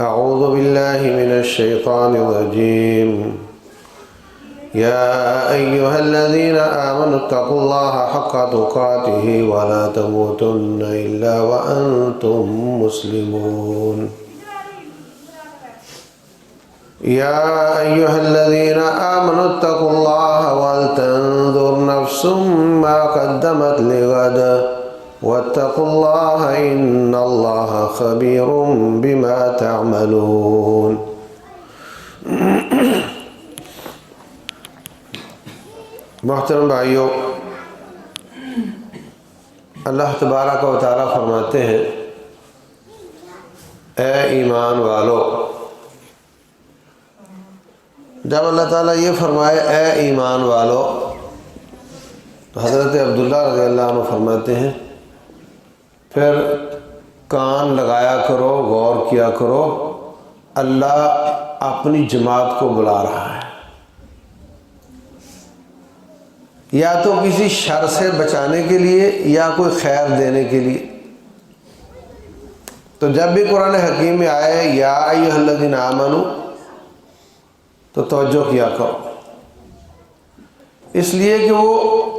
اعوذ باللہ من الشیطان الرجیم یا ایہا الذین آمنوا اتقوا اللہ حق تقاتہ ولا تموتن الا وانتم مسلمون یا ایہا الذین آمنوا اتقوا اللہ ولتنظر نفس ما قدمت لغد واتقوا اللہ ان اللہ خبیر بما تعملون۔ محترم بھائیوں، اللہ تبارک و تعالیٰ فرماتے ہیں اے ایمان والو۔ جب اللہ تعالیٰ یہ فرمائے اے ایمان والو تو حضرت عبداللہ رضی اللہ عنہ فرماتے ہیں پھر کان لگایا کرو، غور کیا کرو، اللہ اپنی جماعت کو بلا رہا ہے، یا تو کسی شر سے بچانے کے لیے یا کوئی خیر دینے کے لیے۔ تو جب بھی قرآن حکیم میں آئے یا ایھا الذین آمنو تو توجہ کیا کرو، اس لیے کہ وہ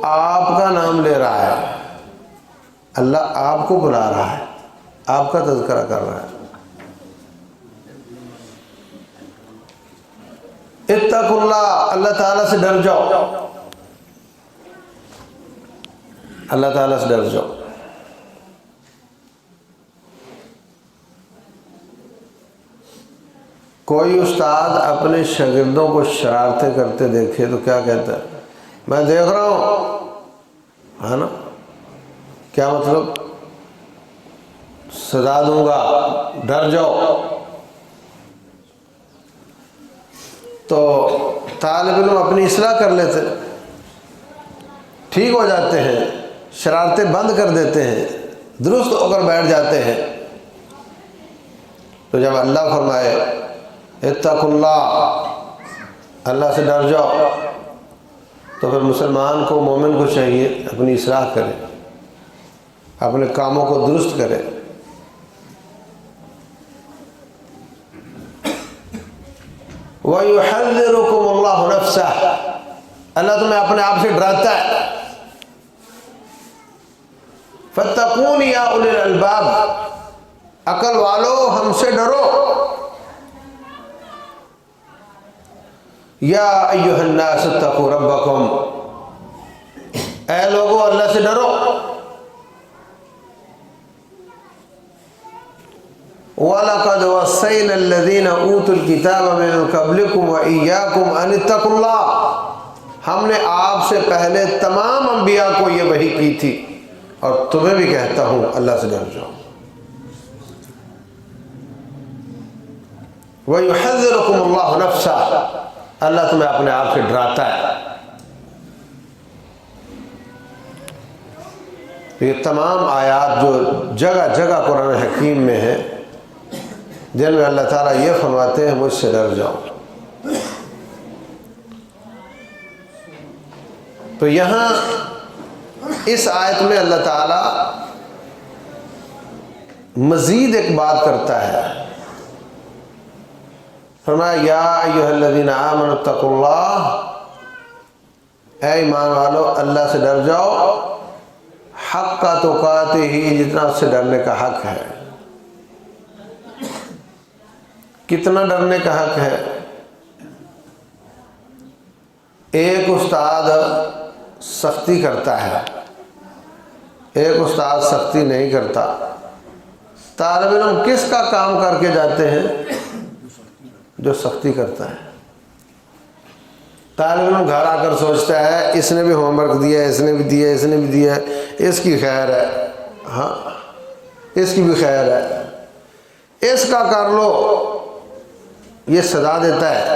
آپ کا نام لے رہا ہے، اللہ آپ کو بلا رہا ہے، آپ کا تذکرہ کر رہا ہے۔ اتقوا اللہ، اللہ تعالیٰ سے ڈر جاؤ، اللہ تعالیٰ سے ڈر جاؤ۔ کوئی استاد اپنے شاگردوں کو شرارتیں کرتے دیکھے تو کیا کہتا ہے؟ میں دیکھ رہا ہوں، ہے نا؟ کیا مطلب؟ سزا دوں گا، ڈر جاؤ۔ تو طالب علم اپنی اصلاح کر لیتے، ٹھیک ہو جاتے ہیں، شرارتیں بند کر دیتے ہیں، درست ہو کر بیٹھ جاتے ہیں۔ تو جب اللہ فرمائے اتقوا اللہ، اللہ سے ڈر جاؤ، تو پھر مسلمان کو، مومن کو چاہیے اپنی اصلاح کرے، اپنے کاموں کو درست کرے۔ وَيُحَذِّرُكُمُ اللَّهُ نَفْسَهُ، اللہ تمہیں اپنے آپ سے ڈراتا ہے۔ فَاتَّقُونِ يَا أُولِي الْأَلْبَابِ، عقل والو ہم سے ڈرو۔ یا ایھا الناس اتقوا ربکم، اے لوگو اللہ سے ڈرو۔ وَلَقَدْ وَصَّيْنَا الَّذِينَ أُوتُوا الْكِتَابَ مِن قَبْلِكُمْ وَإِيَّاكُمْ أَنِ اتَّقُوا اللَّهَ، ہم نے آپ سے پہلے تمام انبیاء کو یہ وحی کی تھی اور تمہیں بھی کہتا ہوں اللہ سے ڈر جاؤ۔ وَيُحَذِّرُكُمُ اللَّهُ نَفْسَهُ، اللہ تمہیں اپنے آپ سے ڈراتا ہے۔ یہ تمام آیات جو جگہ جگہ قرآن حکیم میں ہیں، جن میں اللہ تعالیٰ یہ فرماتے ہیں مجھ سے ڈر جاؤ۔ تو یہاں اس آیت میں اللہ تعالیٰ مزید ایک بات کرتا ہے، فرمایا یا ایھا الذین آمنوا اتقوا اللہ، اے ایمان والو اللہ سے ڈر جاؤ، حق تقاتہ، جتنا اس سے ڈرنے کا حق ہے۔ کتنا ڈرنے کا حق ہے؟ ایک استاد سختی کرتا ہے، ایک استاد سختی نہیں کرتا۔ طالب علم کس کا کام کر کے جاتے ہیں؟ جو سختی کرتا ہے۔ طالب علم گھر آ کر سوچتا ہے اس نے بھی ہوم ورک دیا ہے، اس نے بھی دیا ہے، اس نے بھی دیا ہے، اس کی خیر ہے، ہاں اس کی بھی خیر ہے، اس کا کر لو، یہ سزا دیتا ہے۔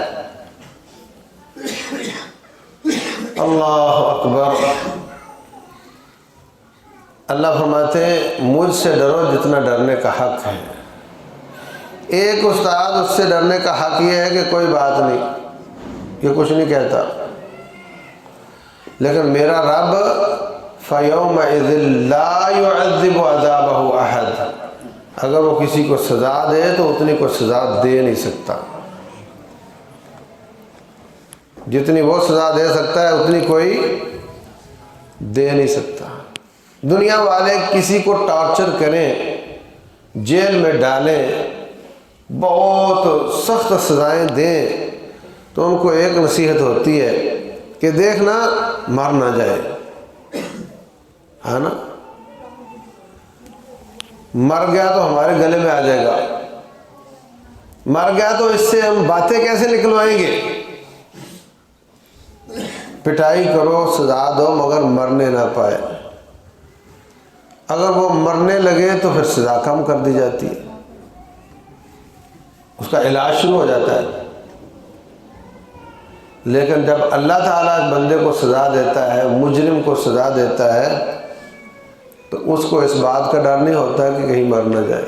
اللہ اکبر، اللہ فرماتے ہیں مجھ سے ڈرو جتنا ڈرنے کا حق ہے۔ ایک استاد اس سے ڈرنے کا حق یہ ہے کہ کوئی بات نہیں، یہ کچھ نہیں کہتا، لیکن میرا رب فَيَوْمَئِذٍ لَا يُعَذِّبُ عَذَابَهُ أَحَدٌ، اگر وہ کسی کو سزا دے تو اتنی کوئی سزا دے نہیں سکتا، جتنی وہ سزا دے سکتا ہے اتنی کوئی دے نہیں سکتا۔ دنیا والے کسی کو ٹارچر کریں، جیل میں ڈالیں، بہت سخت سزائیں دیں، تو ان کو ایک نصیحت ہوتی ہے کہ دیکھنا مر نہ جائے، ہے نا، مر گیا تو ہمارے گلے میں آ جائے گا، مر گیا تو اس سے ہم باتیں کیسے نکلوائیں گے؟ پٹائی کرو، سزا دو، مگر مرنے نہ پائے۔ اگر وہ مرنے لگے تو پھر سزا کم کر دی جاتی ہے، اس کا علاج شروع ہو جاتا ہے۔ لیکن جب اللہ تعالیٰ بندے کو سزا دیتا ہے، مجرم کو سزا دیتا ہے، تو اس کو اس بات کا ڈر نہیں ہوتا کہ کہیں مر نہ جائے۔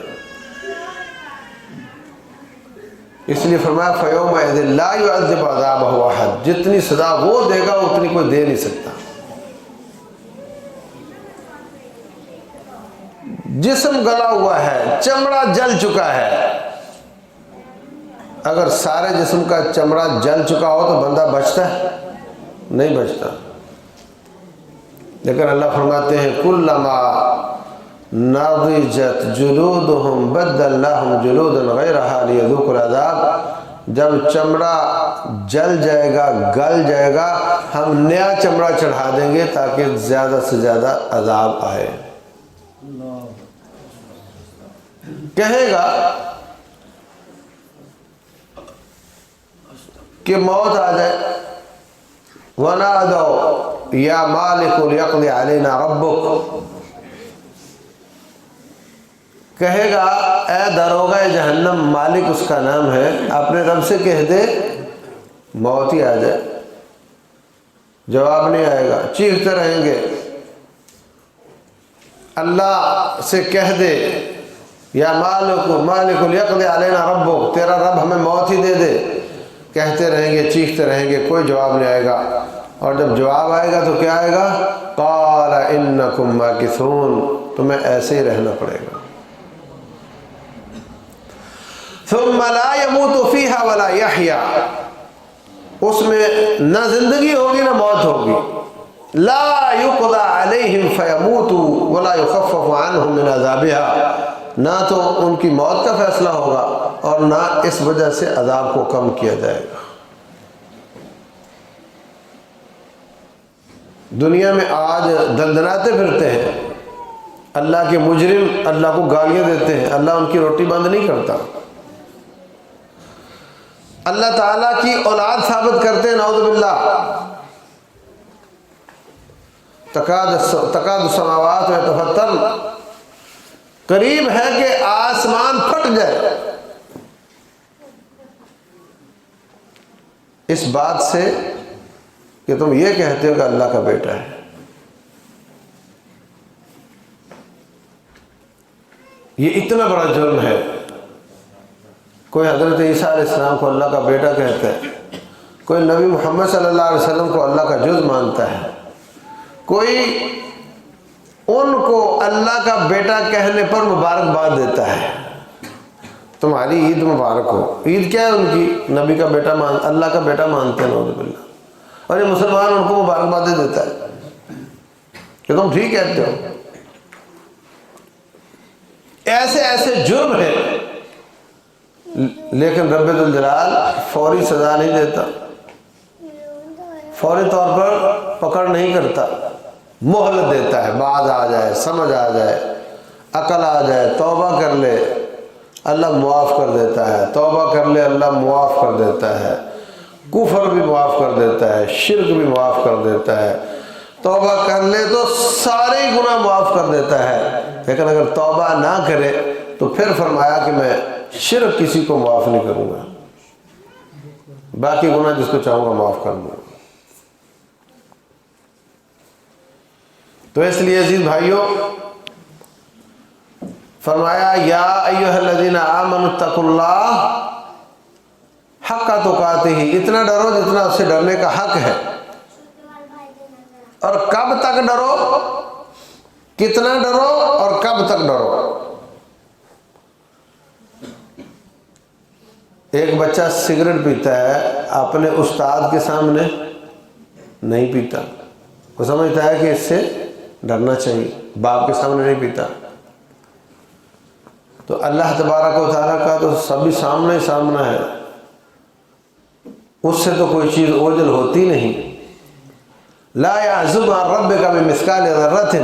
اس لیے فرمایا فَيَوْمَئِذٍ لَا يُعَذِّبُ عَذَابَهُ أَحَدٌ، جتنی سزا وہ دے گا اتنی کوئی دے نہیں سکتا۔ جسم گلا ہوا ہے، چمڑا جل چکا ہے، اگر سارے جسم کا چمڑا جل چکا ہو تو بندہ بچتا ہے؟ نہیں بچتا۔ لیکن اللہ فرماتے ہیں کلما نضجت جلودہم بدلناہم جلودا غیرہا لیذوقوا العذاب، جب چمڑا جل جائے گا، گل جائے گا، ہم نیا چمڑا چڑھا دیں گے تاکہ زیادہ سے زیادہ عذاب آئے۔ کہے گا کہ موت آ جائے، وَنَادَوْا يَا مَالِكُ لِيَقْضِ عَلَيْنَا رَبُّكَ، کہے گا اے داروغہ جہنم، مالک اس کا نام ہے، اپنے رب سے کہہ دے موت ہی آ جائے۔ جواب نہیں آئے گا، چیختے رہیں گے۔ اللہ سے کہہ دے یا مالک لیقضی علینا ربک، تیرا رب ہمیں موت ہی دے دے، کہتے رہیں گے، چیختے رہیں گے، کوئی جواب نہیں آئے گا۔ اور جب جواب آئے گا تو کیا آئے گا؟ قال انکم ماکثون، تمہیں ایسے ہی رہنا پڑے گا۔ ثم لا يموت فيها ولا يحيا، اس میں نہ زندگی ہوگی نہ موت ہوگی۔ لا يقضى عليهم فيموتوا ولا يخفف عنهم من عذابها، نہ تو ان کی موت کا فیصلہ ہوگا اور نہ اس وجہ سے عذاب کو کم کیا جائے گا۔ دنیا میں آج دندناتے پھرتے ہیں، اللہ کے مجرم اللہ کو گالیاں دیتے ہیں، اللہ ان کی روٹی بند نہیں کرتا، اللہ تعالیٰ کی اولاد ثابت کرتے ہیں، نعوذ باللہ۔ تکاد السماوات یتفطرن، قریب ہے کہ آسمان پھٹ جائے اس بات سے کہ تم یہ کہتے ہو کہ اللہ کا بیٹا ہے۔ یہ اتنا بڑا جرم ہے۔ کوئی حضرت عیسیٰ علیہ السلام کو اللہ کا بیٹا کہتا ہے، کوئی نبی محمد صلی اللہ علیہ وسلم کو اللہ کا جز مانتا ہے، کوئی ان کو اللہ کا بیٹا کہنے پر مبارکباد دیتا ہے، تمہاری عید مبارک ہو۔ عید کیا ہے ان کی؟ نبی کا بیٹا اللہ کا بیٹا مانتے ہیں، نعوذ باللہ، اور یہ مسلمان ان کو مبارکباد دیتا ہے کہ تم ٹھیک کہتے ہو۔ ایسے ایسے جرم ہیں، لیکن رب الجلال فوری سزا نہیں دیتا، فوری طور پر پکڑ نہیں کرتا، مہلت دیتا ہے، بعد آ جائے، سمجھ آ جائے، عقل آ جائے، توبہ کر لے، اللہ معاف کر دیتا ہے، توبہ کر لے اللہ معاف کر دیتا ہے، کفر بھی معاف کر دیتا ہے، شرک بھی معاف کر دیتا ہے، توبہ کر لے تو سارے گناہ معاف کر دیتا ہے۔ لیکن اگر توبہ نہ کرے تو پھر فرمایا کہ میں شرک کسی کو معاف نہیں کروں گا، باقی گناہ جس کو چاہوں گا معاف کر دوں گا۔ تو اس لیے عزیز بھائیوں فرمایا یا ایھا الذین آمنوا اتقوا اللہ حق تقاتہ، اتنا ڈرو جتنا اس سے ڈرنے کا حق ہے۔ اور کب تک ڈرو، کتنا ڈرو اور کب تک ڈرو؟ ایک بچہ سگریٹ پیتا ہے اپنے استاد کے سامنے نہیں پیتا، وہ سمجھتا ہے کہ اس سے ڈرنا چاہیے، باپ کے سامنے نہیں پیتا۔ تو اللہ تبارک و تعالیٰ کا تو سبھی سامنے ہی سامنا ہے، اس سے تو کوئی چیز اوجھل ہوتی نہیں۔ لا يعزب عن ربك بمثقال ذرۃ،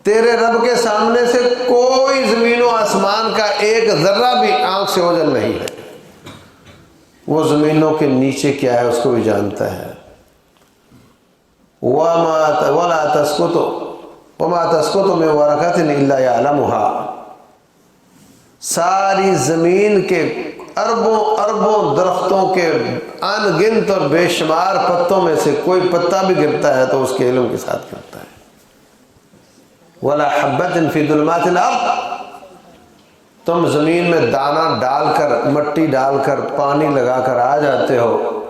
تیرے رب کے سامنے سے کوئی زمین و آسمان کا ایک ذرہ بھی آنکھ سے اوجھل نہیں ہے۔ وہ زمینوں کے نیچے کیا ہے اس کو بھی جانتا ہے۔ وَلَا تَسْقُطُ وَمَا تَسْقُطُ مِنْ وَرَقَةٍ إِلَّا يَعْلَمُهَا، ساری زمین کے اربوں اربوں درختوں کے ان گنت اور بے شمار پتوں میں سے کوئی پتا بھی گرتا ہے تو اس کے علم کے ساتھ گرتا ہے۔ وَلَا حَبَّةٍ فِي ظُلُمَاتِ الْأَرْضِ، تم زمین میں دانہ ڈال کر، مٹی ڈال کر، پانی لگا کر آ جاتے ہو،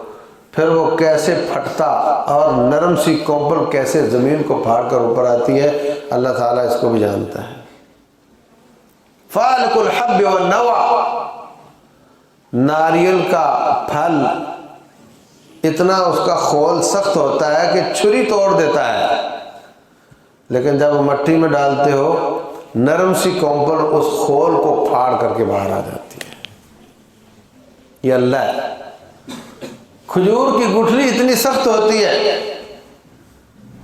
پھر وہ کیسے پھٹتا اور نرم سی کومپل کیسے زمین کو پھاڑ کر اوپر آتی ہے، اللہ تعالیٰ اس کو بھی جانتا ہے۔ فَالِقُ الْحَبِّ وَالنَّوَى، ناریل کا پھل اتنا اس کا خول سخت ہوتا ہے کہ چھری توڑ دیتا ہے، لیکن جب مٹی میں ڈالتے ہو نرم سی کومپل اس خول کو پھاڑ کر کے باہر آ جاتی ہے۔ یہ اللہ ہے۔ کھجور کی گٹھلی اتنی سخت ہوتی ہے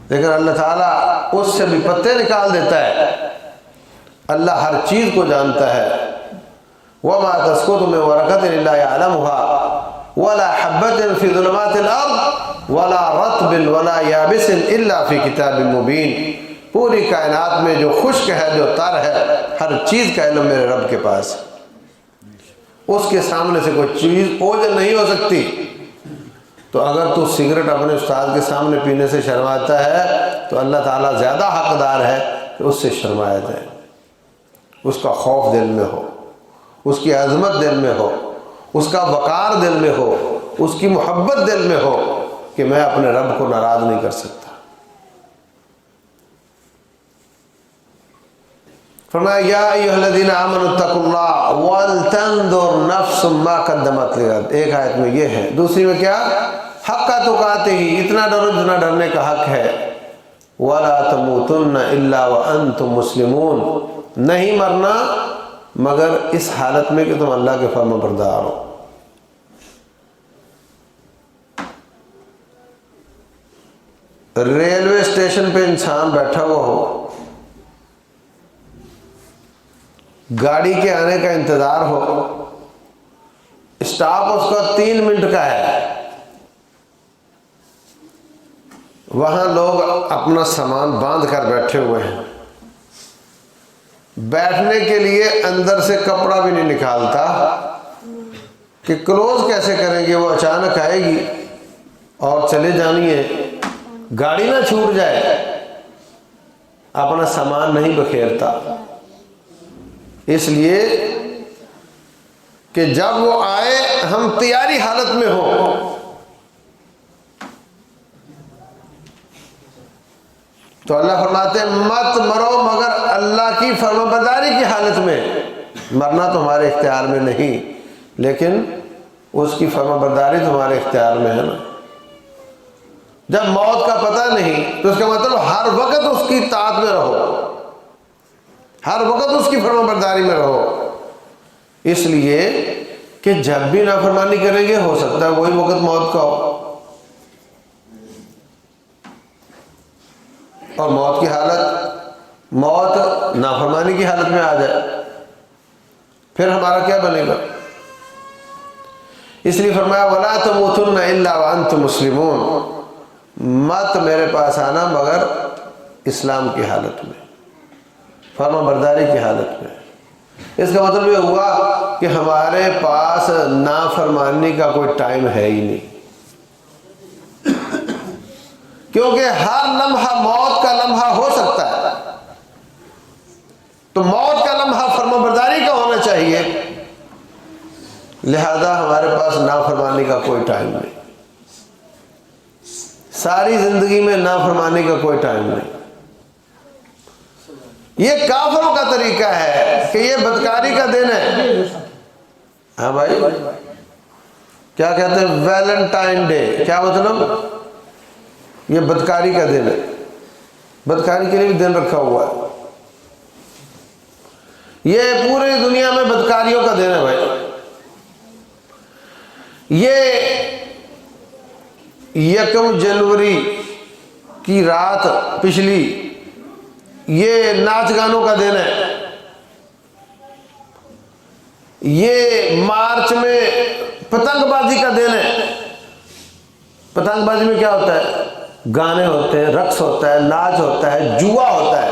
لیکن اللہ تعالیٰ اس سے بھی پتے نکال دیتا ہے۔ اللہ ہر چیز کو جانتا ہے۔ وَمَا تَسْقُطُ مِنْ وَرَقَةٍ إِلَّا يَعْلَمُهَا وَلَا حَبَّةٍ فِي ظُلُمَاتِ الْأَرْضِ وَلَا رَطْبٍ وَلَا يَابِسٍ إِلَّا فِي كِتَابٍ مُبِينٍ، پوری کائنات میں جو خشک ہے جو تر ہے ہر چیز کا علم میرے رب کے پاس ہے، اس کے سامنے سے کوئی چیز اوجھل نہیں ہو سکتی۔ تو اگر تو سگریٹ اپنے استاد کے سامنے پینے سے شرماتا ہے تو اللہ تعالیٰ زیادہ حقدار ہے کہ اس سے شرمایا جائے، اس کا خوف دل میں ہو، اس کی عظمت دل میں ہو، اس کا وقار دل میں ہو، اس کی محبت دل میں ہو کہ میں اپنے رب کو ناراض نہیں کر سکتا۔ فرمایا یا ایھا الذین آمنوا اتقوا اللہ ولتنظر نفس ما قدمت لغد، ایک آیت میں یہ ہے، دوسری میں کیا؟ حق تقاتہ، اتنا ڈرو جتنا ڈرنے کا حق ہے۔ ولا تموتن الا وانتم مسلمون، نہیں مرنا مگر اس حالت میں کہ تم اللہ کے فرما بردار ہو۔ ریلوے اسٹیشن پہ انسان بیٹھا ہوا ہو، گاڑی کے آنے کا انتظار ہو، اسٹاپ اس کا 3 منٹ کا ہے، وہاں لوگ اپنا سامان باندھ کر بیٹھے ہوئے ہیں، بیٹھنے کے لیے اندر سے کپڑا بھی نہیں نکالتا کہ کلوز کیسے کریں گے، وہ اچانک آئے گی اور چلے جانی ہے، گاڑی نہ چھوٹ جائے، اپنا سامان نہیں بکھیرتا، اس لیے کہ جب وہ آئے ہم تیاری حالت میں ہوں۔ تو اللہ فرماتے ہیں مت مرو مگر اللہ کی فرمانبرداری کی حالت میں، مرنا تمہارے اختیار میں نہیں لیکن اس کی فرمانبرداری تمہارے اختیار میں ہے نا۔ جب موت کا پتہ نہیں تو اس کا مطلب ہر وقت اس کی طاعت میں رہو، ہر وقت اس کی فرمانبرداری میں رہو، اس لیے کہ جب بھی نافرمانی کریں گے ہو سکتا ہے وہی وقت موت کا ہو، اور موت کی حالت، موت نافرمانی کی حالت میں آ جائے پھر ہمارا کیا بنے گا؟ اس لیے فرمایا وَلَا تَمُوتُنَّ إِلَّا وَأَنْتُمْ مُسْلِمُونَ، مت میرے پاس آنا مگر اسلام کی حالت میں، فرما برداری کی حالت میں۔ اس کا مطلب یہ ہوا کہ ہمارے پاس نافرمانی کا کوئی ٹائم ہے ہی نہیں، کیونکہ ہر لمحہ موت کا لمحہ ہو سکتا ہے، تو موت کا لمحہ فرما برداری کا ہونا چاہیے، لہذا ہمارے پاس نافرمانی کا کوئی ٹائم نہیں، ساری زندگی میں نافرمانی کا کوئی ٹائم نہیں۔ یہ کافروں کا طریقہ ہے کہ یہ بدکاری کا دن ہے، ہاں بھائی، کیا کہتے ہیں ویلنٹائن ڈے، کیا مطلب؟ یہ بدکاری کا دن ہے، بدکاری کے لیے بھی دن رکھا ہوا ہے، یہ پوری دنیا میں بدکاریوں کا دن ہے بھائی۔ یہ 1 جنوری کی رات پچھلی یہ ناچ گانوں کا دن ہے، یہ مارچ میں پتنگ بازی کا دن ہے۔ پتنگ بازی میں کیا ہوتا ہے؟ گانے ہوتے ہیں، رقص ہوتا ہے، ناچ ہوتا ہے، جوا ہوتا ہے،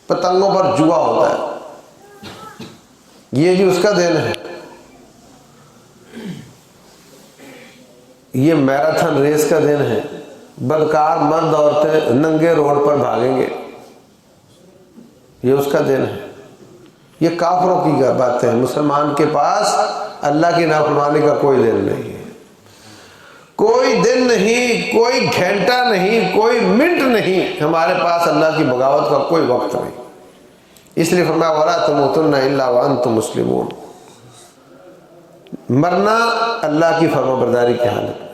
پتنگوں پر جوا ہوتا ہے، یہ بھی اس کا دن ہے۔ یہ میراتھن ریس کا دن ہے، بدکار مرد عورتیں ننگے روڈ پر بھاگیں گے، یہ اس کا دن ہے۔ یہ کافروں کی باتیں ہیں، مسلمان کے پاس اللہ کی نافرمانی کا کوئی دن نہیں ہے، کوئی دن نہیں، کوئی گھنٹہ نہیں، کوئی منٹ نہیں ہمارے پاس اللہ کی بغاوت کا کوئی وقت نہیں۔ اس لیے فرمایا وَلَا تَمُوتُنَّ إِلَّا وَأَنْتُمْ مُسْلِمُونَ، مرنا اللہ کی فرما برداری کی حالت میں۔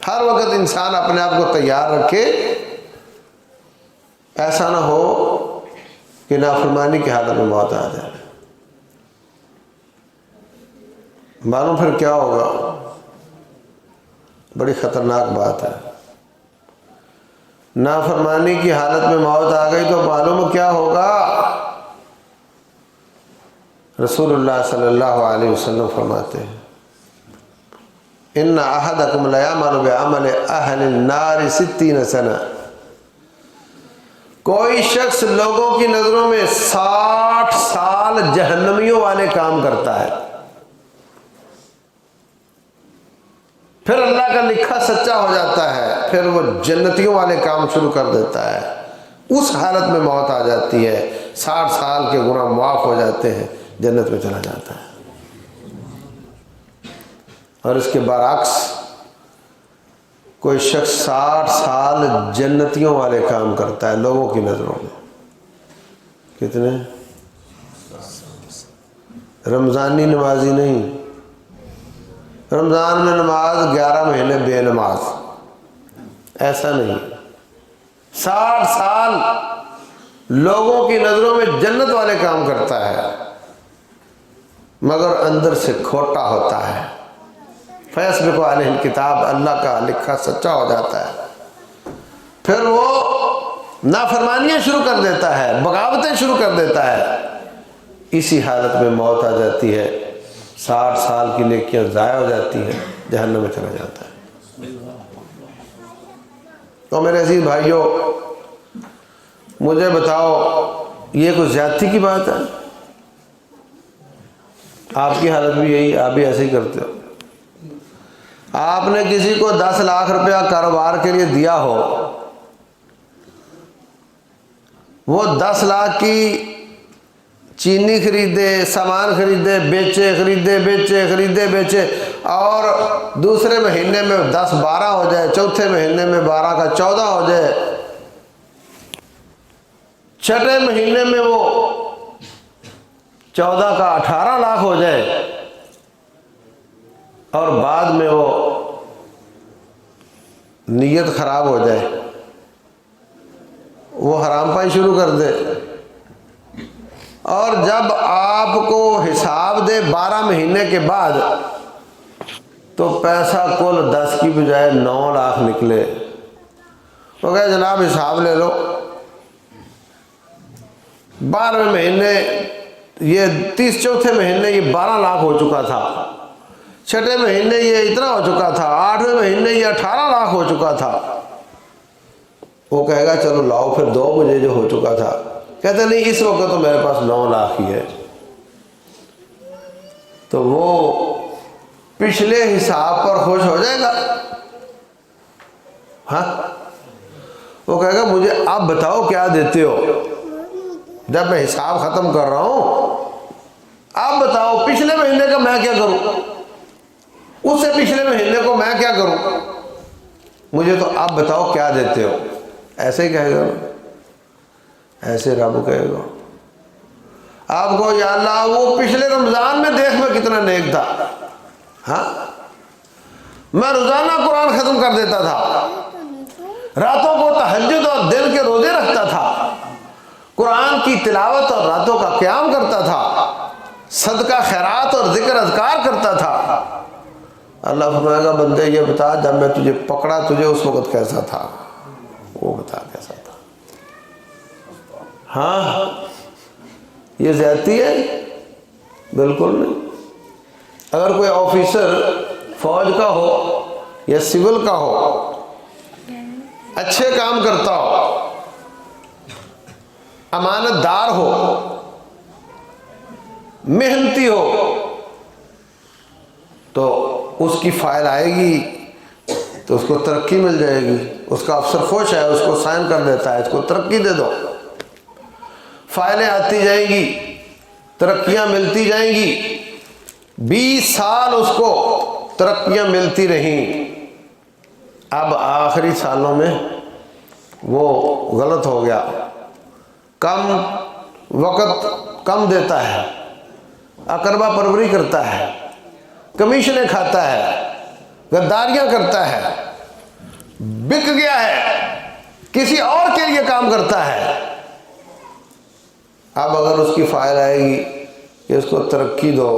ہر وقت انسان اپنے آپ کو تیار رکھے، ایسا نہ ہو کہ نافرمانی کی حالت میں موت آ جائے۔ معلوم پھر کیا ہوگا؟ بڑی خطرناک بات ہے، نافرمانی کی حالت میں موت آ گئی تو معلوم کیا ہوگا؟ رسول اللہ صلی اللہ علیہ وسلم فرماتے ہیں ان احدکم لیعمل بعمل اہل النار 60 سنہ، کوئی شخص لوگوں کی نظروں میں 60 سال جہنمیوں والے کام کرتا ہے، پھر اللہ کا لکھا سچا ہو جاتا ہے، پھر وہ جنتیوں والے کام شروع کر دیتا ہے، اس حالت میں موت آ جاتی ہے، 60 سال کے گناہ معاف ہو جاتے ہیں، جنت میں چلا جاتا ہے۔ اور اس کے برعکس کوئی شخص 60 سال جنتیوں والے کام کرتا ہے لوگوں کی نظروں میں، کتنے؟ رمضانی نمازی نہیں، رمضان میں نماز، 11 مہینے بے نماز، ایسا نہیں، 60 سال لوگوں کی نظروں میں جنت والے کام کرتا ہے مگر اندر سے کھوٹا ہوتا ہے، فیسبق علیہ الکتاب، اللہ کا لکھا سچا ہو جاتا ہے، پھر وہ نافرمانیاں شروع کر دیتا ہے، بغاوتیں شروع کر دیتا ہے، اسی حالت میں موت آ جاتی ہے، 60 سال کی نیکیاں ضائع ہو جاتی ہیں، جہنم میں چلا جاتا ہے۔ تو میرے عزیز بھائیوں، مجھے بتاؤ یہ کوئی زیادتی کی بات ہے؟ آپ کی حالت بھی یہی، آپ بھی ایسے ہی کرتے ہو۔ آپ نے کسی کو 10 لاکھ روپیہ کاروبار کے لیے دیا ہو، وہ 10 لاکھ کی چینی خریدے، سامان خریدے، بیچے، خریدے، بیچے، خریدے، بیچے، اور دوسرے مہینے میں 10 12 ہو جائے، چوتھے مہینے میں 12 کا 14 ہو جائے، چھٹے مہینے میں وہ 14 کا 18 لاکھ ہو جائے، اور بعد میں وہ نیت خراب ہو جائے، وہ حرام پائی شروع کر دے، اور جب آپ کو حساب دے 12 مہینے کے بعد تو پیسہ کل 10 کی بجائے 9 لاکھ نکلے، تو کہے جناب حساب لے لو، 12ویں مہینے یہ 30، چوتھے مہینے یہ 12 لاکھ ہو چکا تھا، چھٹے مہینے یہ اتنا ہو چکا تھا، 8ویں مہینے یہ 18 لاکھ ہو چکا تھا، وہ کہے گا چلو لاؤ پھر 2 بجے جو ہو چکا تھا، کہتے نہیں اس وقت تو میرے پاس 9 لاکھ ہی ہے، تو وہ پچھلے حساب پر خوش ہو جائے گا؟ ہاں، وہ کہے گا مجھے آپ بتاؤ کیا دیتے ہو، جب میں حساب ختم کر رہا ہوں آپ بتاؤ پچھلے مہینے کا میں کیا کروں، اس سے پچھلے مہینے کو میں کیا کروں، مجھے تو آپ بتاؤ کیا دیتے ہو، ایسے ہی کہے گا، ایسے رب کہے گا۔ آپ کو یا اللہ وہ پچھلے رمضان میں دیکھ میں کتنا نیک تھا، ہاں میں روزانہ قرآن ختم کر دیتا تھا، راتوں کو تہجد اور دن کے روزے رکھتا تھا، قرآن کی تلاوت اور راتوں کا قیام کرتا تھا، صدقہ خیرات اور ذکر اذکار کرتا تھا۔ اللہ فرمائے گا بندے یہ بتا جب میں تجھے پکڑا تجھے اس وقت کیسا تھا، وہ بتا کیسا تھا۔ ہاں یہ زیادتی ہے؟ بالکل نہیں۔ اگر کوئی آفیسر فوج کا ہو یا سول کا ہو، اچھے کام کرتا ہو، امانت دار ہو، محنتی ہو، تو اس کی فائل آئے گی تو اس کو ترقی مل جائے گی، اس کا افسر خوش ہے اس کو سائن کر دیتا ہے اس کو ترقی دے دو، فائلیں آتی جائیں گی، ترقیاں ملتی جائیں گی، 20 سال اس کو ترقیاں ملتی رہیں۔ اب آخری سالوں میں وہ غلط ہو گیا، کم وقت کم دیتا ہے، اقربا پروری کرتا ہے، کمیشنیں کھاتا ہے، غداریاں کرتا ہے، بک گیا ہے، کسی اور کے لیے کام کرتا ہے۔ اب اگر اس کی فائل آئے گی کہ اس کو ترقی دو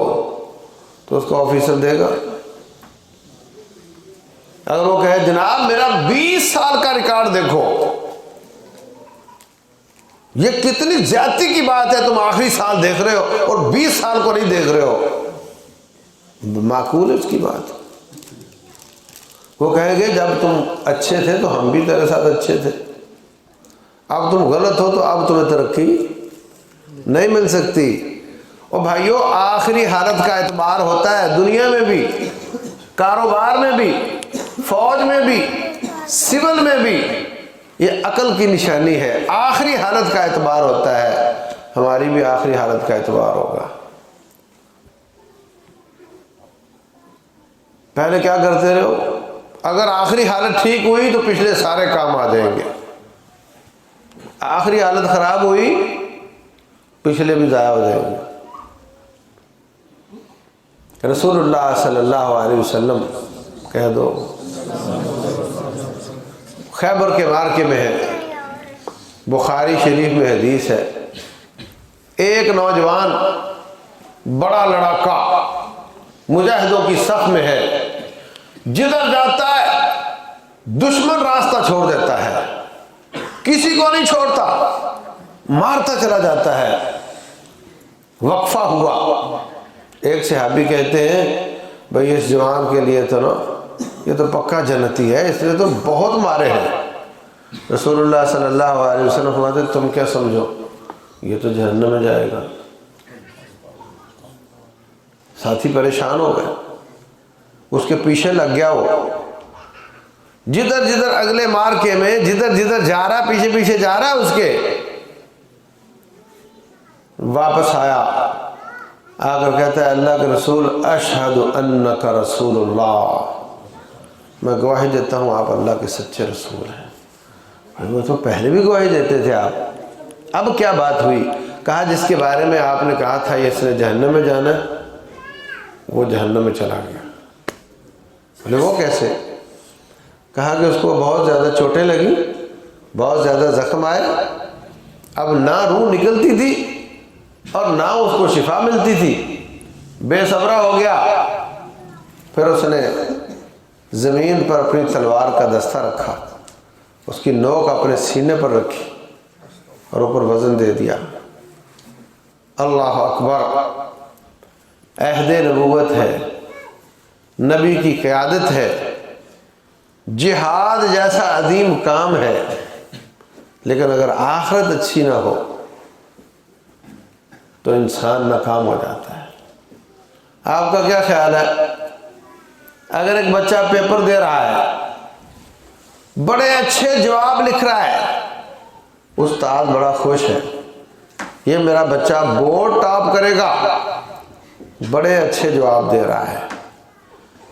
تو اس کو آفیسر دے گا؟ اگر وہ کہے جناب میرا 20 سال کا ریکارڈ دیکھو، یہ کتنی زیادتی کی بات ہے، تم آخری سال دیکھ رہے ہو اور 20 سال کو نہیں دیکھ رہے ہو، معقول ہے اس کی بات؟ وہ کہیں گے جب تم اچھے تھے تو ہم بھی تیرے ساتھ اچھے تھے، اب تم غلط ہو تو اب تمہیں ترقی نہیں مل سکتی۔ اور بھائیو آخری حالت کا اعتبار ہوتا ہے، دنیا میں بھی، کاروبار میں بھی، فوج میں بھی، سول میں بھی، یہ عقل کی نشانی ہے، آخری حالت کا اعتبار ہوتا ہے۔ ہماری بھی آخری حالت کا اعتبار ہوگا۔ پہلے کیا کرتے رہو؟ اگر آخری حالت ٹھیک ہوئی تو پچھلے سارے کام آ جائیں گے، آخری حالت خراب ہوئی پچھلے بھی ضائع ہو جائیں گے۔ رسول اللہ صلی اللہ علیہ وسلم کہہ دو، خیبر کے مارکے میں ہے، بخاری شریف میں حدیث ہے، ایک نوجوان بڑا لڑاکا مجاہدوں کی صف میں ہے، جدھر جاتا ہے دشمن راستہ چھوڑ دیتا ہے، کسی کو نہیں چھوڑتا، مارتا چلا جاتا ہے۔ وقفہ ہوا، ایک صحابی کہتے ہیں بھئی اس جوان کے لیے تو نا یہ تو پکا جنتی ہے، اس لیے تو بہت مارے ہیں۔ رسول اللہ صلی اللہ علیہ وسلم فرماتے تم کیا سمجھو یہ تو جہنم میں جائے گا۔ ساتھی پریشان ہو گئے، اس کے پیچھے لگ گیا، وہ جدھر جدھر اگلے مارکے میں جدھر جدھر جا رہا پیچھے پیچھے جا رہا اس کے، واپس آیا، آ کر کہتا ہے اللہ کے رسول اشہد انک رسول اللہ، میں گواہی دیتا ہوں آپ اللہ کے سچے رسول ہیں۔ وہ تو پہلے بھی گواہی دیتے تھے آپ، اب کیا بات ہوئی؟ کہا جس کے بارے میں آپ نے کہا تھا یہ اس نے جہنم میں جانا ہے وہ جہنم میں چلا گیا۔ بولے وہ کیسے؟ کہا کہ اس کو بہت زیادہ چوٹیں لگی، بہت زیادہ زخم آئے، اب نہ روح نکلتی تھی اور نہ اس کو شفا ملتی تھی، بے صبرہ ہو گیا۔ پھر اس نے زمین پر اپنی تلوار کا دستہ رکھا، اس کی نوک اپنے سینے پر رکھی اور اوپر وزن دے دیا۔ اللہ اکبر، عہد نبوت ہے، نبی کی قیادت ہے، جہاد جیسا عظیم کام ہے، لیکن اگر آخرت اچھی نہ ہو تو انسان ناکام ہو جاتا ہے۔ آپ کا کیا خیال ہے؟ اگر ایک بچہ پیپر دے رہا ہے، بڑے اچھے جواب لکھ رہا ہے، استاد بڑا خوش ہے، یہ میرا بچہ بورڈ ٹاپ کرے گا، بڑے اچھے جواب دے رہا ہے،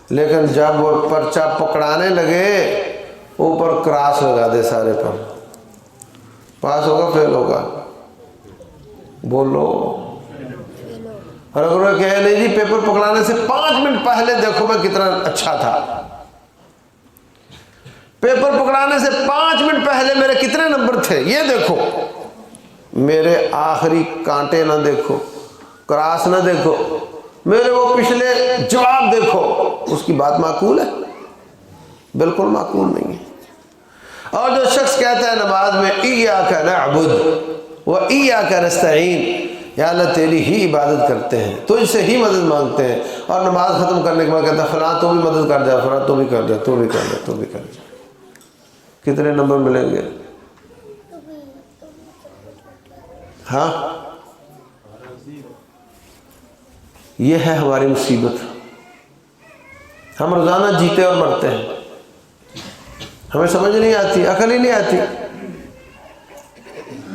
لیکن جب وہ پرچہ پکڑانے لگے اوپر کراس لگا دے سارے پر، پاس ہوگا فیل ہوگا؟ بولو اور اگر وہ کہے نہیں جی پیپر پکڑانے سے 5 منٹ پہلے دیکھو میں کتنا اچھا تھا، پیپر پکڑانے سے 5 منٹ پہلے میرے کتنے نمبر تھے یہ دیکھو، میرے آخری کانٹے نہ دیکھو، کراس نہ دیکھو، میرے وہ پچھلے جواب دیکھو، اس کی بات معقول ہے؟ بالکل معقول نہیں ہے۔ اور جو شخص کہتا ہے نماز میں ایاک نعبد و ایاک نستعین، یا اللہ تیری ہی عبادت کرتے ہیں، تجھ سے ہی مدد مانگتے ہیں، اور نماز ختم کرنے کے بعد کہتا ہے فلاں تو بھی مدد کر جا، فلاں تو بھی کر جا، تو بھی کر جا، تو بھی کر جا، کتنے نمبر ملیں گے؟ ہاں یہ ہے ہماری مصیبت، ہم روزانہ جیتے اور مرتے ہیں، ہمیں سمجھ نہیں آتی، عقل ہی نہیں آتی،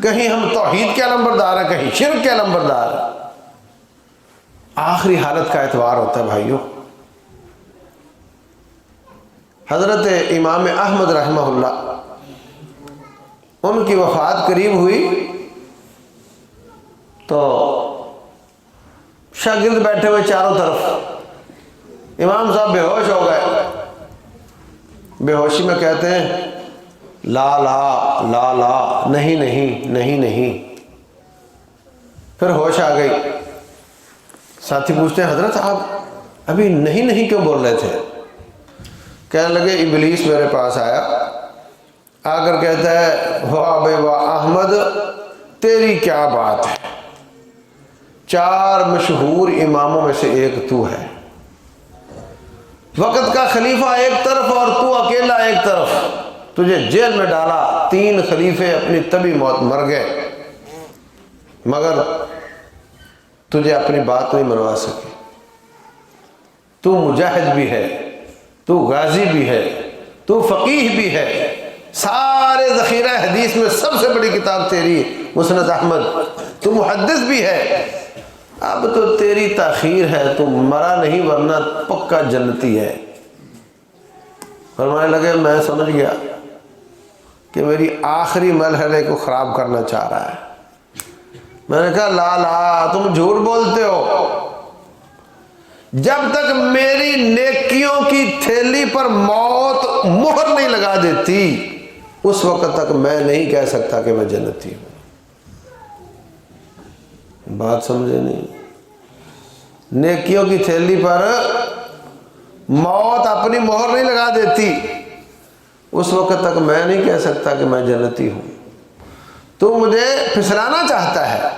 کہیں ہم توحید کے نمبردار ہیں، کہیں شرک کے نمبردار ہیں۔ آخری حالت کا اعتبار ہوتا ہے بھائیوں۔ حضرت امام احمد رحمہ اللہ، ان کی وفات قریب ہوئی تو شاگرد بیٹھے ہوئے چاروں طرف، امام صاحب بے ہوش ہو گئے، بے ہوشی میں کہتے ہیں لا لا لا لا، نہیں نہیں نہیں نہیں، پھر ہوش آ گئی۔ ساتھی پوچھتے ہیں حضرت آپ ابھی نہیں نہیں کیوں بول رہے تھے؟ کہنے لگے ابلیس میرے پاس آیا، آ کر کہتا ہے واہ بے واہ احمد تیری کیا بات ہے، 4 مشہور اماموں میں سے ایک تو ہے، وقت کا خلیفہ ایک طرف اور تو اکیلا ایک طرف، تجھے جیل میں ڈالا، 3 خلیفے اپنی طبی موت مر گئے، مگر تجھے اپنی بات نہیں منوا سکے، تو مجاہد بھی ہے، تو غازی بھی ہے، تو فقیہ بھی ہے، سارے ذخیرہ حدیث میں سب سے بڑی کتاب تیری مسند احمد، تو محدث بھی ہے، اب تو تیری تاخیر ہے، تو مرا نہیں ورنہ پکا جنتی ہے۔ فرمانے لگے میں سمجھ گیا کہ میری آخری مرحلے کو خراب کرنا چاہ رہا ہے۔ میں نے کہا لا لا تم جھوٹ بولتے ہو، جب تک میری نیکیوں کی تھیلی پر موت مہر نہیں لگا دیتی اس وقت تک میں نہیں کہہ سکتا کہ میں جنتی ہوں۔ بات سمجھے نہیں؟ نیکیوں کی تھیلی پر موت اپنی مہر نہیں لگا دیتی اس وقت تک میں نہیں کہہ سکتا کہ میں جنتی ہوں۔ تو مجھے پھسلانا چاہتا ہے،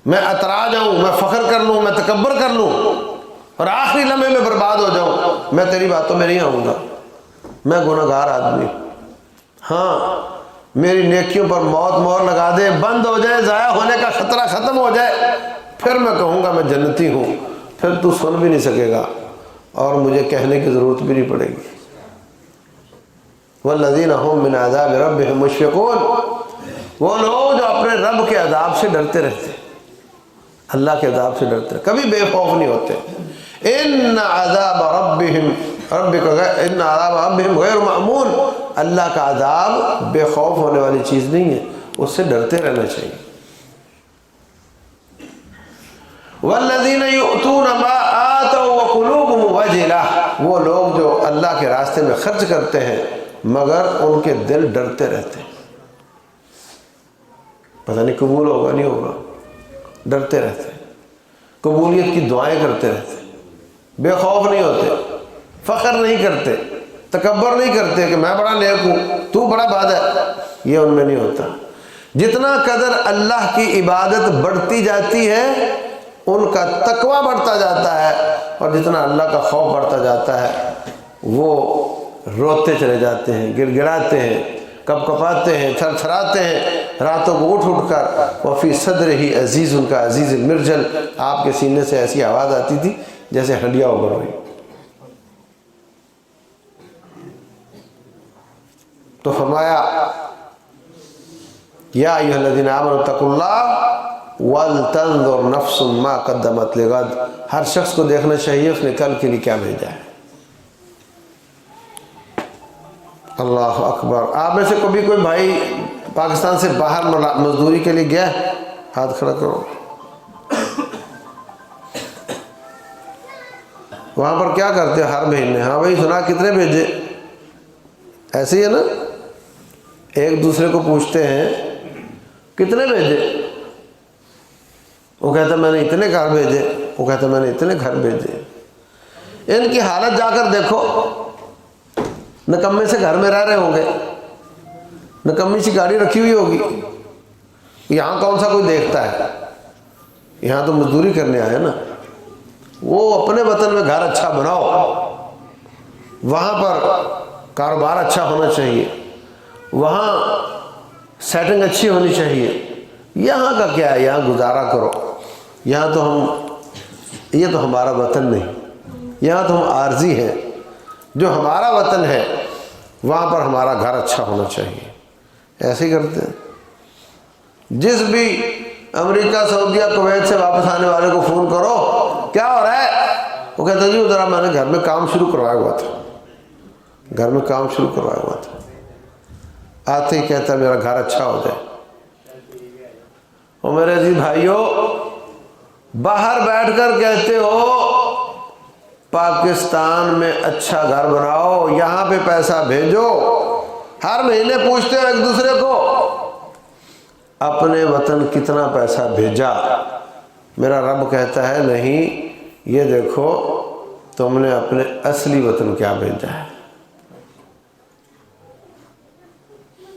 میں اترا جاؤں، میں فخر کر لوں، میں تکبر کر لوں اور آخری لمحے میں برباد ہو جاؤں، میں تیری باتوں میں نہیں آؤں گا، میں گنہگار آدمی ہوں۔ ہاں میری نیکیوں پر موت مہر لگا دے، بند ہو جائے، ضائع ہونے کا خطرہ ختم ہو جائے، پھر میں کہوں گا میں جنتی ہوں، پھر تو سن بھی نہیں سکے گا اور مجھے کہنے کی ضرورت بھی نہیں پڑے گی۔ والذین هم من عذاب ربهم مشفقون، وہ لوگ جو اپنے رب کے عذاب سے ڈرتے رہتے، اللہ کے عذاب سے ڈرتے، کبھی بے خوف نہیں ہوتے۔ ان عذاب ربهم غیر مأمون، اللہ کا عذاب بے خوف ہونے والی چیز نہیں ہے، اس سے ڈرتے رہنا چاہیے۔ والذین یؤتون ما آتوا وقلوبهم وجلہ، وہ لوگ جو اللہ کے راستے میں خرچ کرتے ہیں مگر ان کے دل ڈرتے رہتے ہیں، پتہ نہیں قبول ہوگا نہیں ہوگا، ڈرتے رہتے ہیں، قبولیت کی دعائیں کرتے رہتے ہیں، بے خوف نہیں ہوتے، فخر نہیں کرتے، تکبر نہیں کرتے کہ میں بڑا نیک ہوں تو بڑا باد ہے، یہ ان میں نہیں ہوتا۔ جتنا قدر اللہ کی عبادت بڑھتی جاتی ہے ان کا تقوی بڑھتا جاتا ہے، اور جتنا اللہ کا خوف بڑھتا جاتا ہے وہ روتے چلے جاتے ہیں، گڑ گڑاتے ہیں، کپ کپاتے ہیں، تھر تھراتے ہیں، راتوں کو اٹھ اٹھ کر وفی صدر ہی عزیز ان کا عزیز المرجل، آپ کے سینے سے ایسی آواز آتی تھی جیسے ہڈیاں ابھر ہوئی۔ تو فرمایا یا ایھا الذین آمنوا اتقوا اللہ ولتنظر نفس ما قدمت لغد، ہر شخص کو دیکھنا چاہیے اس نے کل کے لیے کیا بھیجا ہے۔ اللہ اکبر۔ آپ میں سے کبھی کوئی بھائی پاکستان سے باہر مزدوری کے لیے گیا ہے؟ ہاتھ کھڑا کرو۔ وہاں پر کیا کرتے ہر مہینے؟ ہاں بھائی سنا کتنے بھیجے؟ ایسے ہی ہے نا، ایک دوسرے کو پوچھتے ہیں کتنے بھیجے، وہ کہتا میں نے اتنے گھر بھیجے، وہ کہتا میں نے اتنے گھر بھیجے۔ ان کی حالت جا کر دیکھو، نکمے سے گھر میں رہ رہے ہوں گے، نکمی سی گاڑی رکھی ہوئی ہوگی، یہاں کون سا کوئی دیکھتا ہے، یہاں تو مزدوری کرنے آئے نا۔ وہ اپنے وطن میں گھر اچھا بناؤ، وہاں پر کاروبار اچھا ہونا چاہیے، وہاں سیٹنگ اچھی ہونی چاہیے۔ یہاں کا کیا ہے، یہاں گزارا کرو، یہاں تو یہ تو ہمارا وطن نہیں، یہاں تو ہم عارضی ہیں۔ جو ہمارا وطن ہے وہاں پر ہمارا گھر اچھا ہونا چاہیے۔ ایسے ہی کرتے ہیں۔ جس بھی امریکہ، سعودیہ، کویت سے واپس آنے والے کو فون کرو کیا ہو رہا ہے، وہ کہتا ہے جی ذرا میں نے گھر میں کام شروع کروایا ہوا تھا، گھر میں کام شروع کروایا ہوا تھا، آتے ہی کہتا ہے میرا گھر اچھا ہو جائے۔ اور میرے عزیز بھائیوں، باہر بیٹھ کر کہتے ہو پاکستان میں اچھا گھر بناؤ، یہاں پہ پیسہ بھیجو، ہر مہینے پوچھتے ہو ایک دوسرے کو اپنے وطن کتنا پیسہ بھیجا۔ میرا رب کہتا ہے نہیں، یہ دیکھو تم نے اپنے اصلی وطن کیا بھیجا ہے۔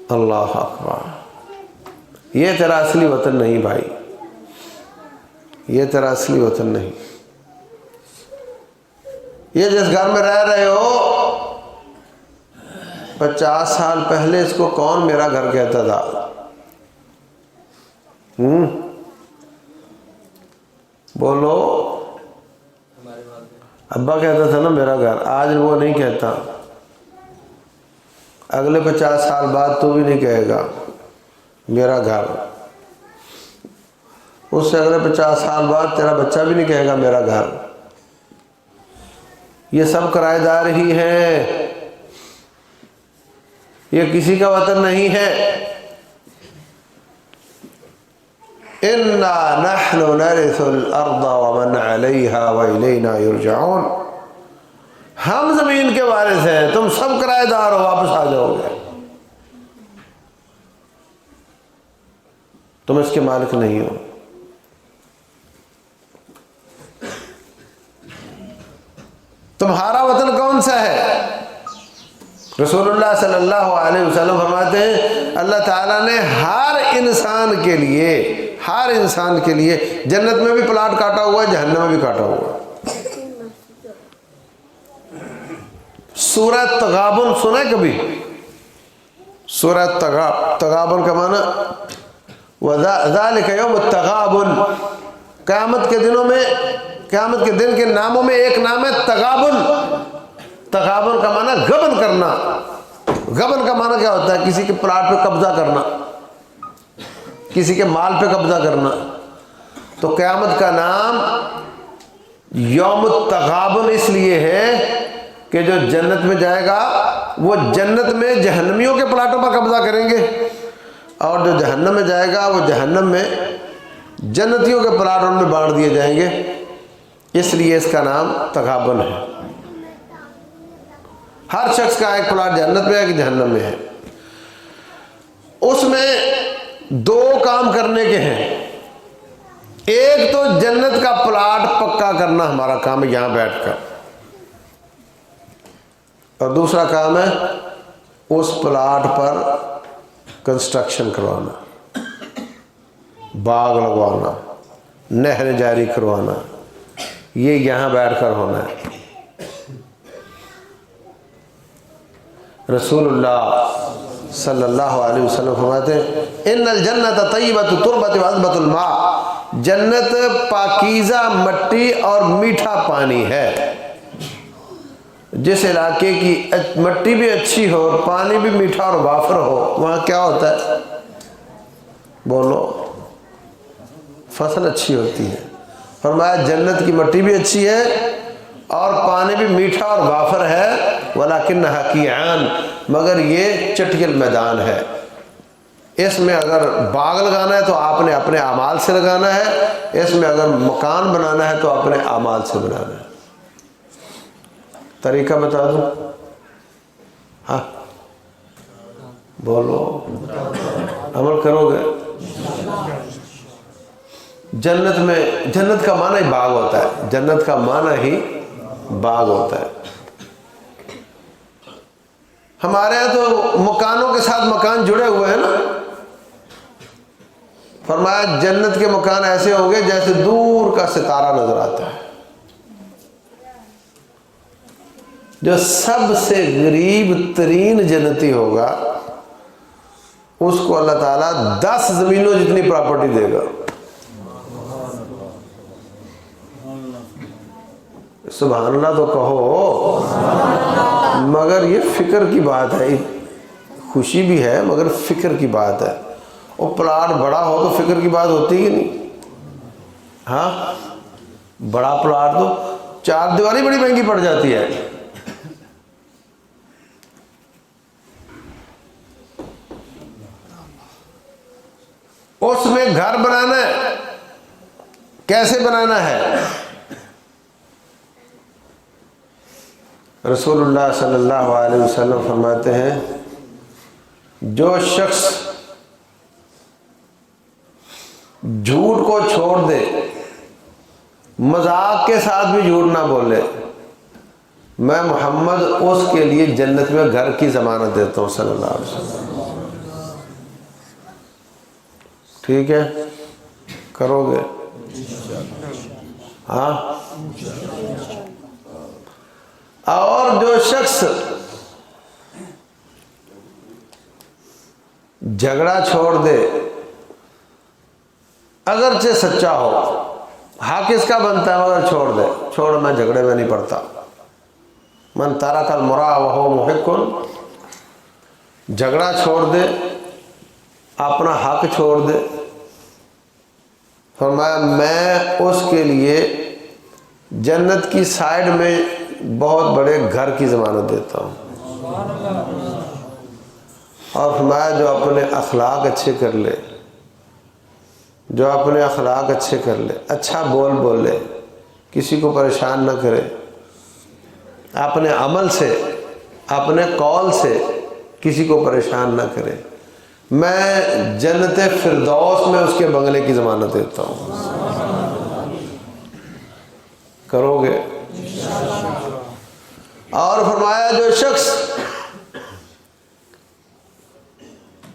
اللہ اکبر، یہ تیرا اصلی وطن نہیں بھائی، یہ تیرا اصلی وطن نہیں۔ یہ جس گھر میں رہ رہے ہو 50 سال پہلے اس کو کون میرا گھر کہتا تھا؟ بولو، ابا کہتا تھا نا میرا گھر، آج وہ نہیں کہتا، اگلے 50 سال بعد تو بھی نہیں کہے گا میرا گھر، اس سے اگلے 50 سال بعد تیرا بچہ بھی نہیں کہے گا میرا گھر۔ یہ سب کرائے دار ہی ہیں، یہ کسی کا وطن نہیں ہے۔ اِنَّا نَحْنُ نَرِثُ الْأَرْضَ وَمَنْ عَلَيْهَا وَإِلَيْنَا يُرْجَعُونَ، ہم زمین کے وارث ہیں، تم سب کرائے دار ہو، واپس آ جاؤ گے، تم اس کے مالک نہیں ہو۔ تمہارا وطن کون سا ہے؟ رسول اللہ صلی اللہ علیہ وسلم فرماتے ہیں اللہ تعالیٰ نے ہر انسان کے لیے جنت میں بھی پلاٹ کاٹا ہوا ہے، جہنم میں بھی کاٹا ہوا ہے۔ سورہ تغابن سنا ہے کبھی؟ سورہ تغابن کا معنی وَذَلِكَ يَوْمُ التَّغَابُنِ، قیامت کے دنوں میں، قیامت کے دن کے ناموں میں ایک نام ہے تغابن۔ تغابن کا معنی غبن کرنا۔ غبن کا معنی کیا ہوتا ہے؟ کسی کے پلاٹ پہ قبضہ کرنا، کسی کے مال پہ قبضہ کرنا۔ تو قیامت کا نام یوم التغابن اس لیے ہے کہ جو جنت میں جائے گا وہ جنت میں جہنمیوں کے پلاٹوں پر قبضہ کریں گے، اور جو جہنم میں جائے گا وہ جہنم میں جنتیوں کے پلاٹ ان میں بانٹ دیے جائیں گے، اس لیے اس کا نام تغابن ہے۔ ہر شخص کا ایک پلاٹ جنت میں ہے کہ جہنم میں ہے۔ اس میں 2 کام کرنے کے ہیں، ایک تو جنت کا پلاٹ پکا کرنا ہمارا کام ہے یہاں بیٹھ کر، اور دوسرا کام ہے اس پلاٹ پر کنسٹرکشن کروانا، باغ لگوانا، نہر جاری کروانا، یہ یہاں بیٹھ کر ہونا ہے۔ رسول اللہ صلی اللہ علیہ وسلم فرماتے ہیں ان الجنت طیبۃ تربۃ وعذبۃ الماء، جنت پاکیزہ مٹی اور میٹھا پانی ہے۔ جس علاقے کی مٹی بھی اچھی ہو، پانی بھی میٹھا اور وافر ہو، وہاں کیا ہوتا ہے؟ بولو، فصل اچھی ہوتی ہے۔ فرمایا جنت کی مٹی بھی اچھی ہے اور پانی بھی میٹھا اور وافر ہے، وَلَكِنَّهَا قِيعَانٌ، مگر یہ چٹیل میدان ہے۔ اس میں اگر باغ لگانا ہے تو آپ نے اپنے اعمال سے لگانا ہے، اس میں اگر مکان بنانا ہے تو اپنے اعمال سے بنانا ہے۔ طریقہ بتا دوں؟ ہاں بولو، عمل کرو گے؟ جنت کا معنی ہی باغ ہوتا ہے، جنت کا معنی ہی باغ ہوتا ہے۔ ہمارے یہاں تو مکانوں کے ساتھ مکان جڑے ہوئے ہیں نا۔ فرمایا جنت کے مکان ایسے ہوں گے جیسے دور کا ستارہ نظر آتا ہے۔ جو سب سے غریب ترین جنتی ہوگا اس کو اللہ تعالیٰ 10 زمینوں جتنی پراپرٹی دے گا۔ سبحان اللہ تو کہو۔ مگر یہ فکر کی بات ہے، خوشی بھی ہے مگر فکر کی بات ہے۔ وہ پلاٹ بڑا ہو تو فکر کی بات ہوتی ہی نہیں۔ ہاں بڑا پلاٹ تو 4 دیواری بڑی مہنگی پڑ جاتی ہے۔ اس میں گھر بنانا ہے، کیسے بنانا ہے؟ رسول اللہ صلی اللہ علیہ وسلم فرماتے ہیں جو شخص جھوٹ کو چھوڑ دے، مذاق کے ساتھ بھی جھوٹ نہ بولے، میں محمد اس کے لیے جنت میں گھر کی ضمانت دیتا ہوں صلی اللہ علیہ وسلم۔ ٹھیک ہے، کرو گے؟ ہاں۔ اور جو شخص جھگڑا چھوڑ دے، اگرچہ سچا ہو، حق اس کا بنتا ہے مگر چھوڑ دے، چھوڑ میں جھگڑے میں نہیں پڑتا۔ من ترک المراء وهو محق، جھگڑا چھوڑ دے، اپنا حق چھوڑ دے، فرمایا میں اس کے لیے جنت کی سائیڈ میں بہت بڑے گھر کی ضمانت دیتا ہوں۔ اور فرمایا جو اپنے اخلاق اچھے کر لے، جو اپنے اخلاق اچھے کر لے، اچھا بول لے، کسی کو پریشان نہ کرے، اپنے عمل سے اپنے قول سے کسی کو پریشان نہ کرے، میں جنت فردوس میں اس کے بنگلے کی ضمانت دیتا ہوں۔ کرو گے؟ اور فرمایا جو شخص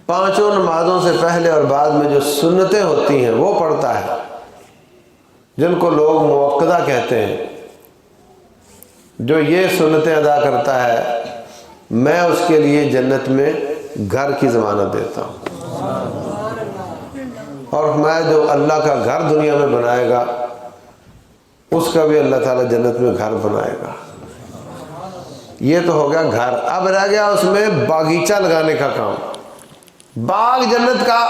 5 نمازوں سے پہلے اور بعد میں جو سنتیں ہوتی ہیں وہ پڑھتا ہے، جن کو لوگ موقدہ کہتے ہیں، جو یہ سنتیں ادا کرتا ہے، میں اس کے لیے جنت میں گھر کی ضمانت دیتا ہوں۔ اور میں جو اللہ کا گھر دنیا میں بنائے گا اس کا بھی اللہ تعالیٰ جنت میں گھر بنائے گا۔ یہ تو ہو گیا گھر۔ اب رہ گیا اس میں باغیچہ لگانے کا کام۔ باغ جنت کا،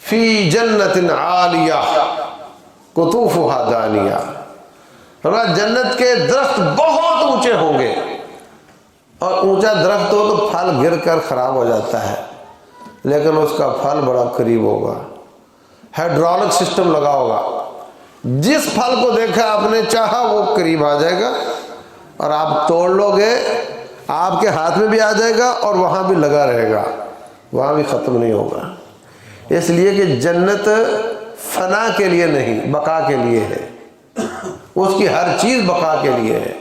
فی جنت عالیہ قطوفها دانیہ، جنت کے درخت بہت اونچے ہوں گے، اور اونچا درخت ہو تو پھل گر کر خراب ہو جاتا ہے، لیکن اس کا پھل بڑا قریب ہوگا، ہائیڈرولک سسٹم لگا ہوگا، جس پھل کو دیکھا آپ نے چاہا وہ قریب آ جائے گا، اور آپ توڑ لو گے آپ کے ہاتھ میں بھی آ جائے گا اور وہاں بھی لگا رہے گا، وہاں بھی ختم نہیں ہوگا۔ اس لیے کہ جنت فنا کے لیے نہیں، بقا کے لیے ہے۔ اس کی ہر چیز بقا کے لیے ہے،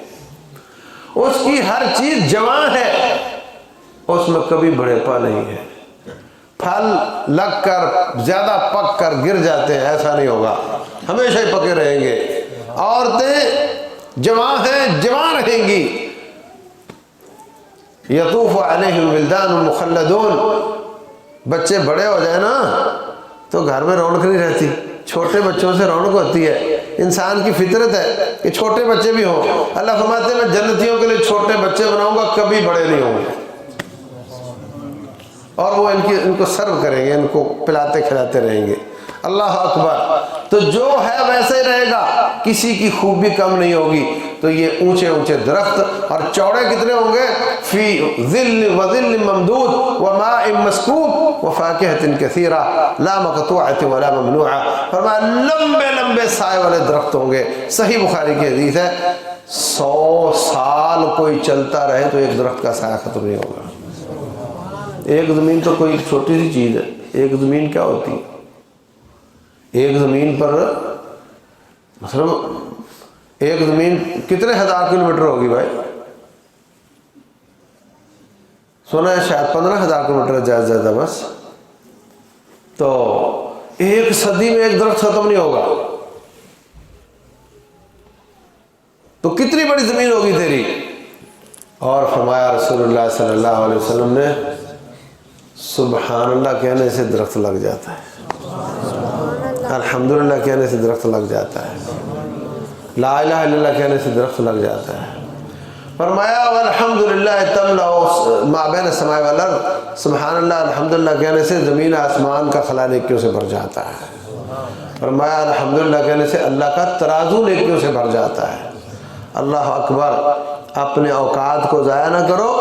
اس کی ہر چیز جوان ہے، اس میں کبھی بڑھیپا نہیں ہے۔ پھل لگ کر زیادہ پک کر گر جاتے ہیں، ایسا نہیں ہوگا، ہمیشہ ہی پکے رہیں گے۔ عورتیں جوان ہیں، جوان رہیں گی۔ یطوف علیہم ولدان مخلدون، بچے بڑے ہو جائیں نا تو گھر میں رونق نہیں رہتی، چھوٹے بچوں سے رونق ہوتی ہے۔ انسان کی فطرت ہے کہ چھوٹے بچے بھی ہوں۔ اللہ فرماتے ہیں میں جنتیوں کے لیے چھوٹے بچے بناؤں گا، کبھی بڑے نہیں ہوں گے، اور وہ ان کو سرو کریں گے، ان کو پلاتے کھلاتے رہیں گے۔ اللہ اکبر. تو جو ہے ویسے ہی رہے گا, کسی کی خوبی کم نہیں ہوگی. تو یہ اونچے اونچے درخت, اور چوڑے کتنے ہوں گے؟ فی ظل وظل ممدود وماء مسکوب وفاکہۃ کثیرہ لا مقطوعۃ ولا ممنوعہ. فرمایا لمبے لمبے سائے والے درخت ہوں گے. صحیح بخاری کی حدیث ہے, 100 سال کوئی چلتا رہے تو ایک درخت کا سایہ ختم نہیں ہوگا. ایک زمین تو کوئی چھوٹی سی چیز ہے. ایک زمین کیا ہوتی ہے؟ ایک زمین پر مثلا ایک زمین کتنے ہزار کلومیٹر ہوگی بھائی؟ سنا ہے شاید 15,000 کلومیٹر زیادہ زیادہ بس. تو ایک صدی میں ایک درخت ختم نہیں ہوگا. تو کتنی بڑی زمین ہوگی تیری. اور فرمایا رسول اللہ صلی اللہ علیہ وسلم نے, سبحان اللہ کہنے سے درخت لگ جاتا ہے, الحمدللہ کہنے سے درخت لگ جاتا ہے, لا الہ الا اللہ کہنے سے درخت لگ جاتا ہے. فرمایا والحمدللہ تملأ ما بین السماء والارض, سبحان اللہ الحمدللہ کہنے سے زمین آسمان کا خلا نیکیوں سے بھر جاتا ہے. فرمایا الحمدللہ کہنے سے اللہ کا ترازو نیکیوں سے بھر جاتا ہے. اللہ اکبر. اپنے اوقات کو ضائع نہ کرو.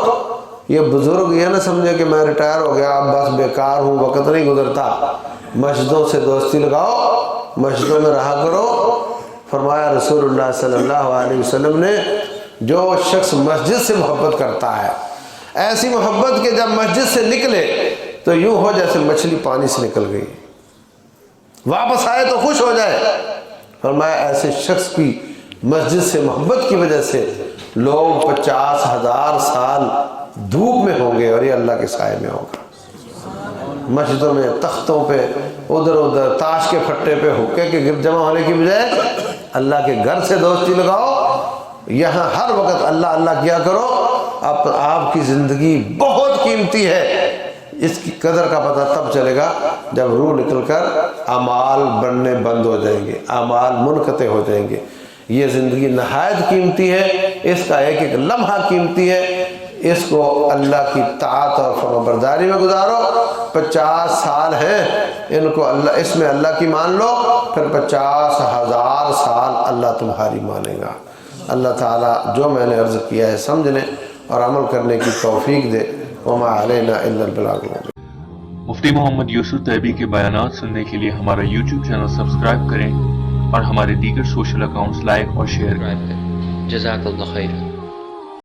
یہ بزرگ یہ نہ سمجھے کہ میں ریٹائر ہو گیا اب بس بیکار ہوں, وقت نہیں گزرتا. مسجدوں سے دوستی لگاؤ, مسجدوں میں رہا کرو. فرمایا رسول اللہ صلی اللہ علیہ وسلم نے, جو شخص مسجد سے محبت کرتا ہے, ایسی محبت کہ جب مسجد سے نکلے تو یوں ہو جیسے مچھلی پانی سے نکل گئی, واپس آئے تو خوش ہو جائے. فرمایا ایسے شخص کی مسجد سے محبت کی وجہ سے لوگ 50,000 سال دھوپ میں ہوں گے اور یہ اللہ کے سائے میں ہوگا. مسجدوں میں تختوں پہ ادھر ادھر تاش کے پھٹے پہ حقے کے گرد جمع ہونے کی بجائے اللہ کے گھر سے دوستی لگاؤ. یہاں ہر وقت اللہ اللہ کیا کرو. آپ کی زندگی بہت قیمتی ہے. اس کی قدر کا پتہ تب چلے گا جب روح نکل کر اعمال بننے بند ہو جائیں گے, اعمال منقطع ہو جائیں گے. یہ زندگی نہایت قیمتی ہے, اس کا ایک ایک لمحہ قیمتی ہے. اس کو اللہ کی طاعت اور فرمانبرداری میں گزارو. 50 سال ہیں ان کو اللہ, اس میں اللہ کی مان لو, پھر 50,000 سال اللہ تمہاری مانے گا. اللہ تعالیٰ جو میں نے عرض کیا ہے سمجھنے اور عمل کرنے کی توفیق دے. وما علینا الا البلاغ المبین. مفتی محمد یوسف طیبی کے بیانات سننے کے لیے ہمارا یوٹیوب چینل سبسکرائب کریں اور ہمارے دیگر سوشل اکاؤنٹس لائک اور شیئر کریں. جزاک اللہ خیر.